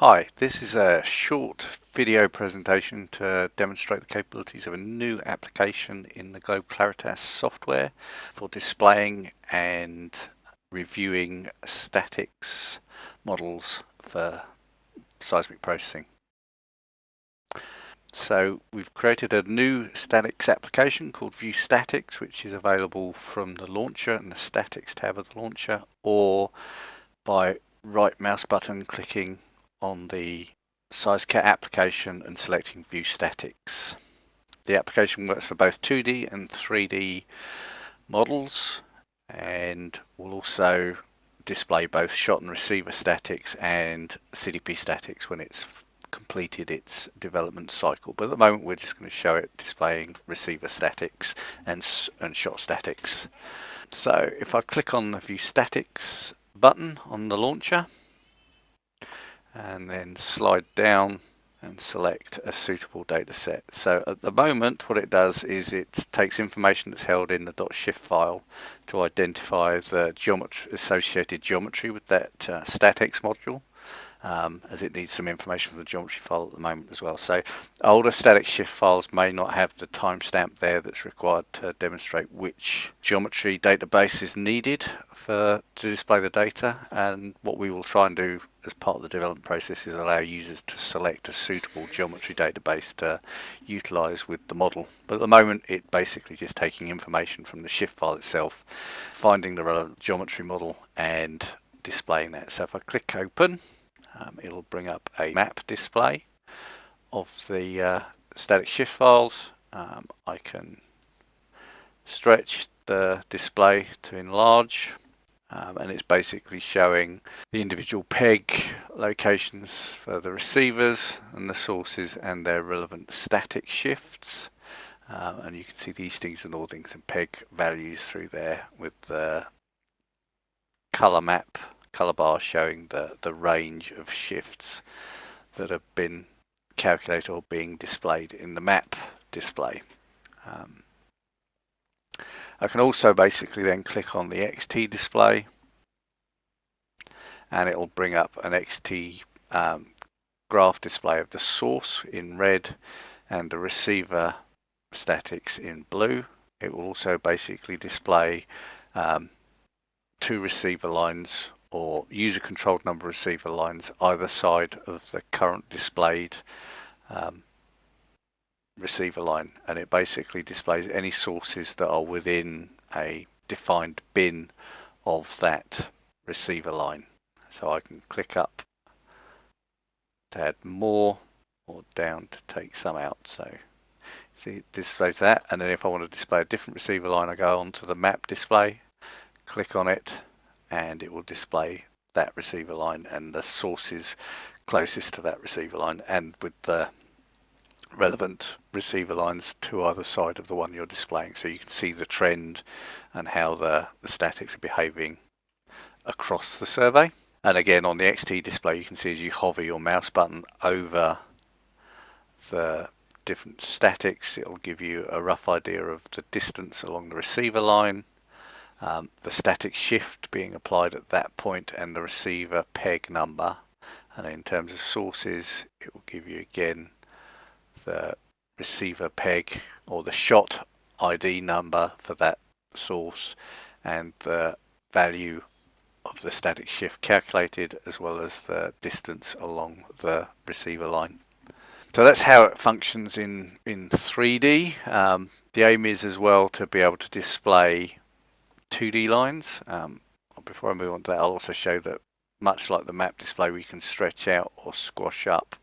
Hi, this is a short video presentation to demonstrate the capabilities of a new application in the Globe Claritas software for displaying and reviewing statics models for seismic processing. So we've created a new statics application called ViewStatics, which is available from the launcher and the statics tab of the launcher, or by right mouse button clicking on the SizeCat application and selecting ViewStatics. The application works for both 2D and 3D models and will also display both shot and receiver statics and CDP statics when it's completed its development cycle. But at the moment we're just going to show it displaying receiver statics and shot statics. So if I click on the ViewStatics button on the launcher and then slide down and select a suitable data set. So at the moment what it does is it takes information that's held in the .shift file to identify the associated geometry with that statics module, as it needs some information from the geometry file at the moment as well. So older static shift files may not have the timestamp there that's required to demonstrate which geometry database is needed to display the data, and what we will try and do as part of the development process is allow users to select a suitable geometry database to utilize with the model. But at the moment it's basically just taking information from the shift file itself, finding the relevant geometry model and displaying that. So if I click open, it'll bring up a map display of the static shift files. I can stretch the display to enlarge, and it's basically showing the individual peg locations for the receivers and the sources and their relevant static shifts. And you can see the eastings and northings and peg values through there with the color bar showing the range of shifts that have been calculated or being displayed in the map display. I can also basically then click on the XT display and it will bring up an XT graph display of the source in red and the receiver statics in blue. It will also basically display two receiver lines or user controlled number of receiver lines either side of the current displayed receiver line, and it basically displays any sources that are within a defined bin of that receiver line. So I can click up to add more or down to take some out. So see, it displays that, and then if I want to display a different receiver line, I go onto the map display, click on it, and it will display that receiver line and the sources closest to that receiver line, and with the relevant receiver lines to either side of the one you're displaying, so you can see the trend and how the statics are behaving across the survey. And again, on the XT display, you can see as you hover your mouse button over the different statics, it will give you a rough idea of the distance along the receiver line, the static shift being applied at that point, and the receiver peg number. And in terms of sources, it will give you again the receiver peg or the shot ID number for that source and the value of the static shift calculated, as well as the distance along the receiver line. So that's how it functions in 3D. The aim is as well to be able to display 2D lines. Before I move on to that, I'll also show that much like the map display, we can stretch out or squash up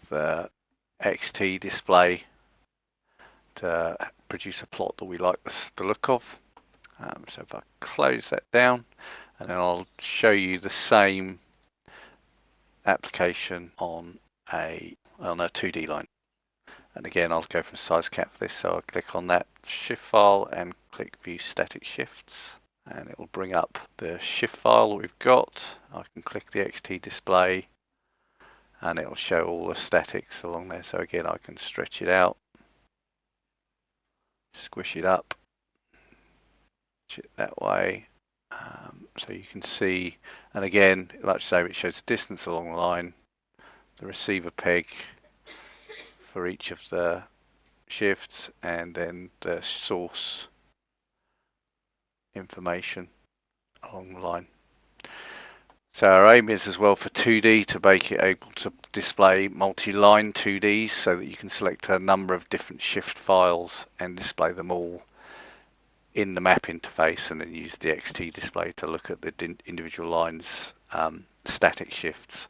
the XT display to produce a plot that we like the look of. So if I close that down, and then I'll show you the same application on a 2D line. And again, I'll go from SizeCat for this, so I'll click on that shift file and click View Static Shifts, and it will bring up the shift file that we've got. I can click the XT display and it will show all the statics along there. So again, I can stretch it out, squish it up, it that way, so you can see. And again, like I say, it shows the distance along the line, the receiver peg for each of the shifts, and then the source information along the line. So our aim is as well for 2D to make it able to display multi-line 2Ds so that you can select a number of different shift files and display them all in the map interface, and then use the XT display to look at the individual lines static shifts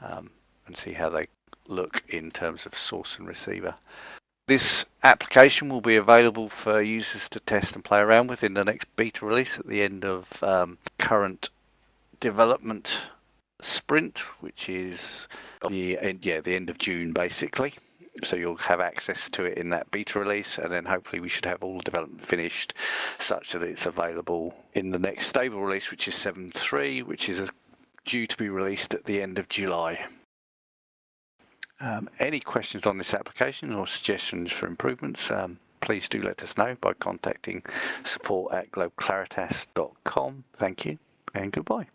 and see how they look in terms of source and receiver. This application will be available for users to test and play around with in the next beta release at the end of current development sprint, which is the end of June basically. So you'll have access to it in that beta release, and then hopefully we should have all the development finished such that it's available in the next stable release, which is 7.3, which is due to be released at the end of July. Any questions on this application or suggestions for improvements, please do let us know by contacting support@globeclaritas.com. Thank you and goodbye.